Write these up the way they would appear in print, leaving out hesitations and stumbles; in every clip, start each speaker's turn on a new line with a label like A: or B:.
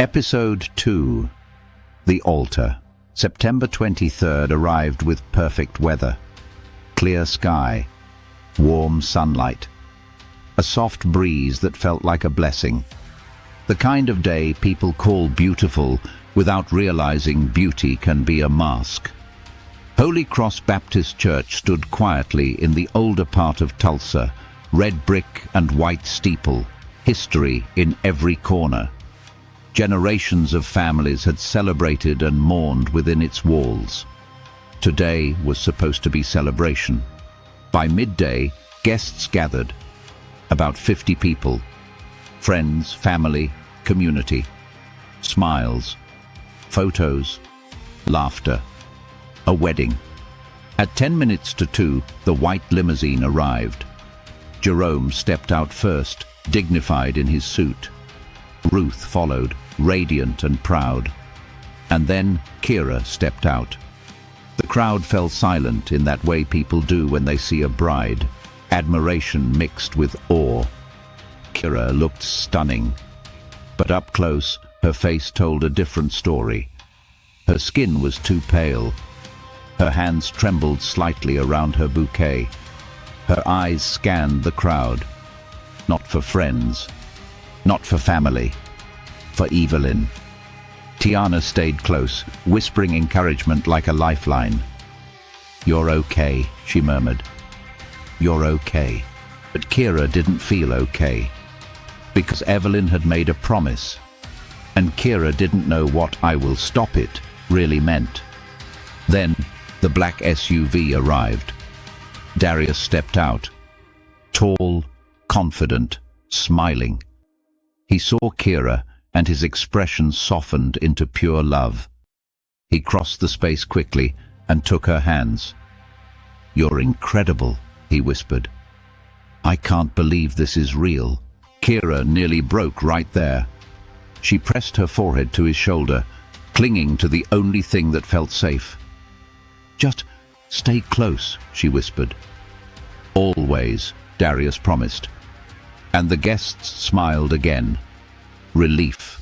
A: Episode 2. The Altar. September 23rd arrived with perfect weather. Clear sky, warm sunlight, a soft breeze that felt like a blessing. The kind of day people call beautiful without realizing beauty can be a mask. Holy Cross Baptist Church stood quietly in the older part of Tulsa, red brick and white steeple, history in every corner. Generations of families had celebrated and mourned within its walls. Today was supposed to be celebration. By midday, guests gathered. About 50 people. Friends, family, community. Smiles. Photos. Laughter. A wedding. At 10 minutes to 2, the white limousine arrived. Jerome stepped out first, dignified in his suit. Ruth followed, radiant and proud. And then Kira stepped out. The crowd fell silent in that way people do when they see a bride, admiration mixed with awe. Kira looked stunning, but up close, her face told a different story. Her skin was too pale. Her hands trembled slightly around her bouquet. Her eyes scanned the crowd. Not for friends, not for family, for Evelyn. Tiana stayed close, whispering encouragement like a lifeline. "You're okay," she murmured. "You're okay." But Kira didn't feel okay, because Evelyn had made a promise, and Kira didn't know what "I will stop it" really meant. Then the black SUV arrived. Darius stepped out, tall, confident, smiling. He saw Kira, and his expression softened into pure love. He crossed the space quickly and took her hands. "You're incredible," he whispered. "I can't believe this is real." Kira nearly broke right there. She pressed her forehead to his shoulder, clinging to the only thing that felt safe. "Just stay close," she whispered. "Always," Darius promised. And the guests smiled again. Relief.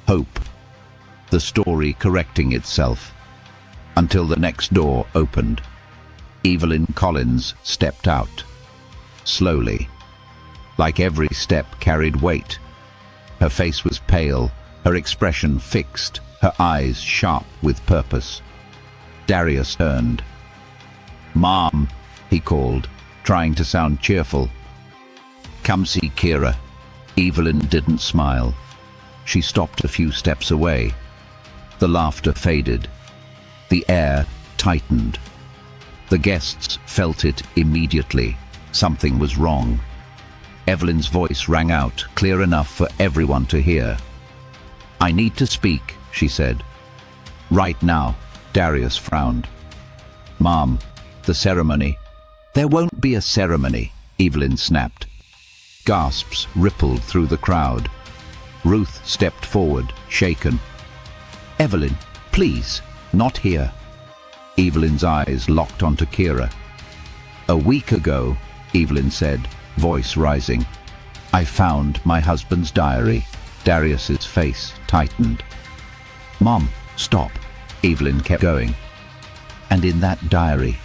A: Hope. The story correcting itself. Until the next door opened. Evelyn Collins stepped out. Slowly. Like every step carried weight. Her face was pale, her expression fixed, her eyes sharp with purpose. Darius turned. "Mom," he called, trying to sound cheerful. "Come see Kira." Evelyn didn't smile. She stopped a few steps away. The laughter faded. The air tightened. The guests felt it immediately. Something was wrong. Evelyn's voice rang out, clear enough for everyone to hear. "I need to speak," she said. "Right now." Darius frowned. "Mom, the ceremony." "There won't be a ceremony," Evelyn snapped. Gasps rippled through the crowd. Ruth stepped forward, shaken. "Evelyn, please, not here." Evelyn's eyes locked onto Kira. "A week ago," Evelyn said, voice rising, "I found my husband's diary." Darius's face tightened. "Mom, stop." Evelyn kept going. "And in that diary,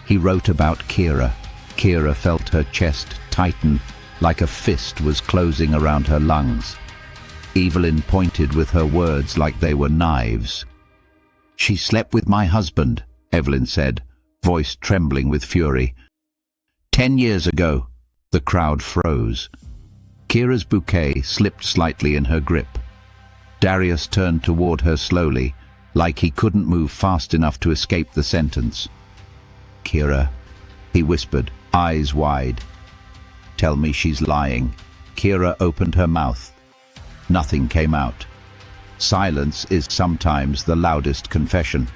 A: he wrote about Kira." Kira felt her chest tighten, like a fist was closing around her lungs. Evelyn pointed with her words like they were knives. "She slept with my husband," Evelyn said, voice trembling with fury. 10 years ago." The crowd froze. Kira's bouquet slipped slightly in her grip. Darius turned toward her slowly, like he couldn't move fast enough to escape the sentence. "Kira," he whispered, eyes wide. "Tell me she's lying." Kira opened her mouth. Nothing came out. Silence is sometimes the loudest confession.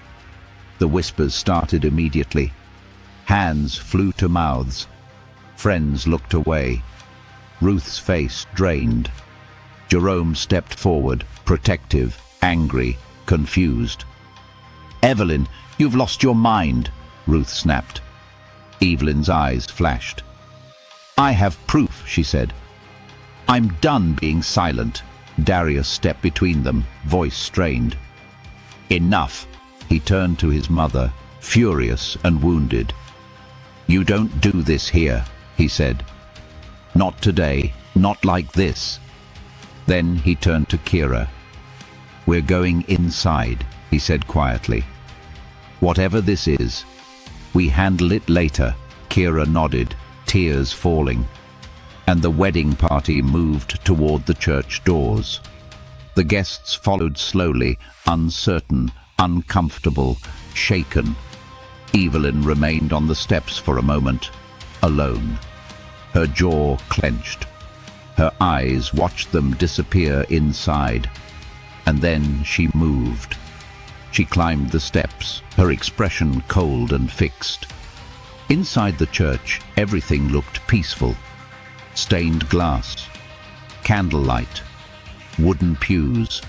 A: The whispers started immediately. Hands flew to mouths. Friends looked away. Ruth's face drained. Jerome stepped forward, protective, angry, confused. "Evelyn, you've lost your mind," Ruth snapped. Evelyn's eyes flashed. "I have proof," she said. "I'm done being silent." Darius stepped between them, voice strained. "Enough!" He turned to his mother, furious and wounded. "You don't do this here," he said. "Not today, not like this." Then he turned to Kira. "We're going inside," he said quietly. "Whatever this is, we handle it later." Kira nodded, tears falling, and the wedding party moved toward the church doors. The guests followed slowly, uncertain, uncomfortable, shaken. Evelyn remained on the steps for a moment, alone. Her jaw clenched. Her eyes watched them disappear inside, and then she moved. She climbed the steps, her expression cold and fixed. Inside the church, everything looked peaceful. Stained glass, candlelight, wooden pews,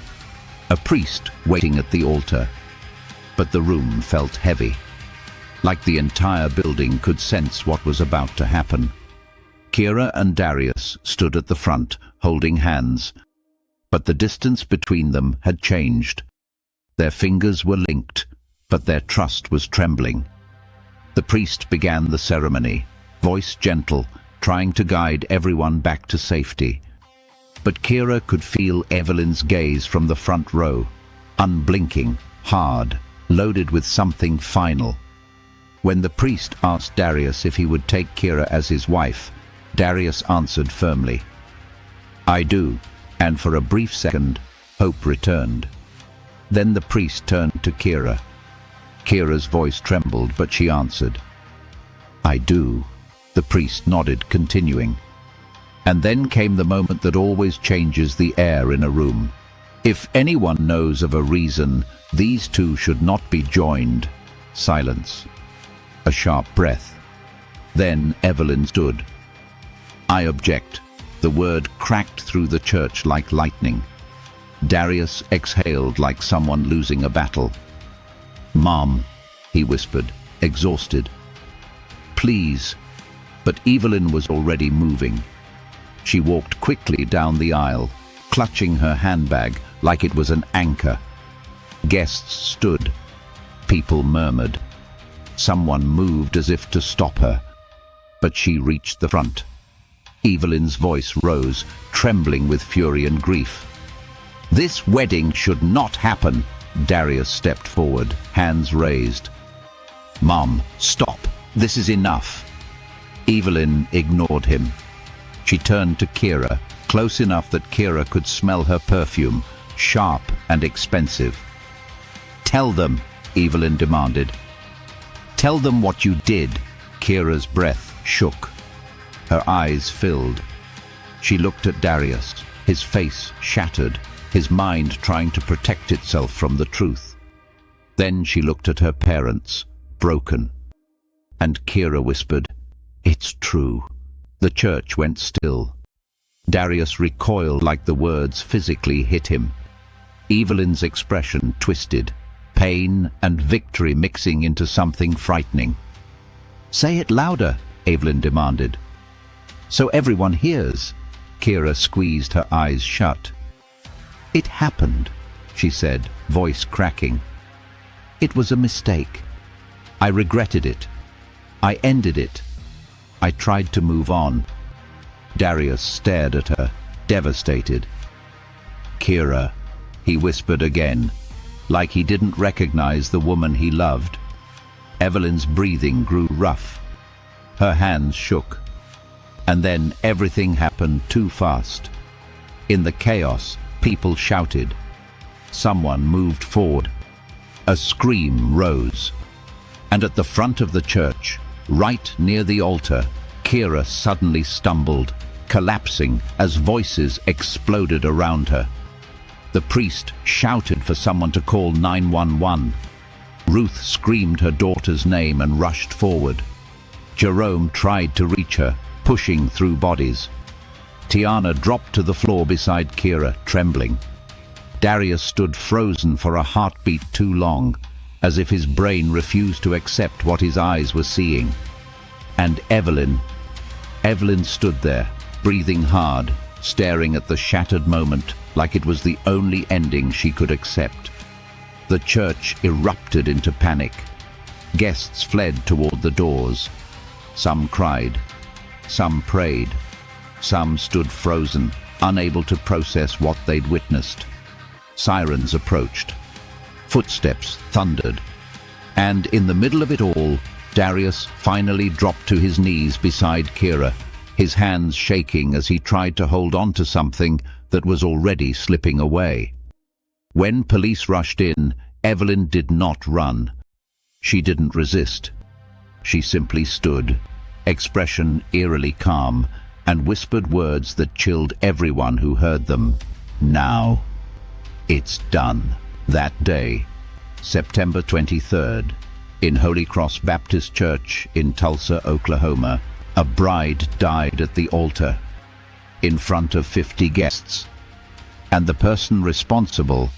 A: a priest waiting at the altar. But the room felt heavy, like the entire building could sense what was about to happen. Kira and Darius stood at the front, holding hands, but the distance between them had changed. Their fingers were linked, but their trust was trembling. The priest began the ceremony, voice gentle, trying to guide everyone back to safety. But Kira could feel Evelyn's gaze from the front row, unblinking, hard, loaded with something final. When the priest asked Darius if he would take Kira as his wife, Darius answered firmly, "I do," and for a brief second, hope returned. Then the priest turned to Kira. Kira's voice trembled, but she answered, "I do." The priest nodded, continuing. And then came the moment that always changes the air in a room. If anyone knows of a reason these two should not be joined, silence. A sharp breath. Then Evelyn stood. "I object." The word cracked through the church like lightning. Darius exhaled like someone losing a battle. "Mom," he whispered, exhausted. "Please." But Evelyn was already moving. She walked quickly down the aisle, clutching her handbag like it was an anchor. Guests stood. People murmured. Someone moved as if to stop her, but she reached the front. Evelyn's voice rose, trembling with fury and grief. "This wedding should not happen." Darius stepped forward, hands raised. "Mom, stop. This is enough." Evelyn ignored him. She turned to Kira, close enough that Kira could smell her perfume, sharp and expensive. "Tell them," Evelyn demanded. "Tell them what you did." Kira's breath shook. Her eyes filled. She looked at Darius, his face shattered, his mind trying to protect itself from the truth. Then she looked at her parents, broken. And Kira whispered, "It's true." The church went still. Darius recoiled like the words physically hit him. Evelyn's expression twisted, pain and victory mixing into something frightening. "Say it louder," Evelyn demanded. "So everyone hears." Kira squeezed her eyes shut. "It happened," she said, voice cracking. "It was a mistake. I regretted it. I ended it. I tried to move on." Darius stared at her, devastated. "Kira," he whispered again, like he didn't recognize the woman he loved. Evelyn's breathing grew rough. Her hands shook. And then everything happened too fast. In the chaos, people shouted. Someone moved forward. A scream rose. And at the front of the church, right near the altar, Kira suddenly stumbled, collapsing as voices exploded around her. The priest shouted for someone to call 911. Ruth screamed her daughter's name and rushed forward. Jerome tried to reach her, pushing through bodies. Tiana dropped to the floor beside Kira, trembling. Darius stood frozen for a heartbeat too long, as if his brain refused to accept what his eyes were seeing. And Evelyn stood there, breathing hard, staring at the shattered moment like it was the only ending she could accept. The church erupted into panic. Guests fled toward the doors. Some cried. Some prayed. Some stood frozen, unable to process what they'd witnessed. Sirens approached. Footsteps thundered. And in the middle of it all, Darius finally dropped to his knees beside Kira, his hands shaking as he tried to hold on to something that was already slipping away. When police rushed in, Evelyn did not run. She didn't resist. She simply stood, expression eerily calm, and whispered words that chilled everyone who heard them. Now. It's done. That day, September 23rd, in Holy Cross Baptist Church in Tulsa, Oklahoma, a bride died at the altar, in front of 50 guests. And the person responsible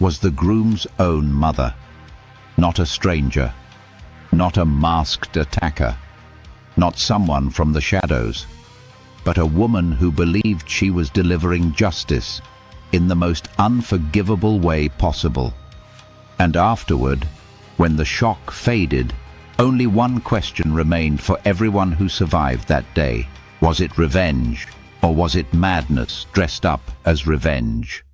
A: was the groom's own mother. Not a stranger, not a masked attacker, not someone from the shadows, but a woman who believed she was delivering justice in the most unforgivable way possible. And afterward, when the shock faded, only one question remained for everyone who survived that day. Was it revenge, or was it madness dressed up as revenge?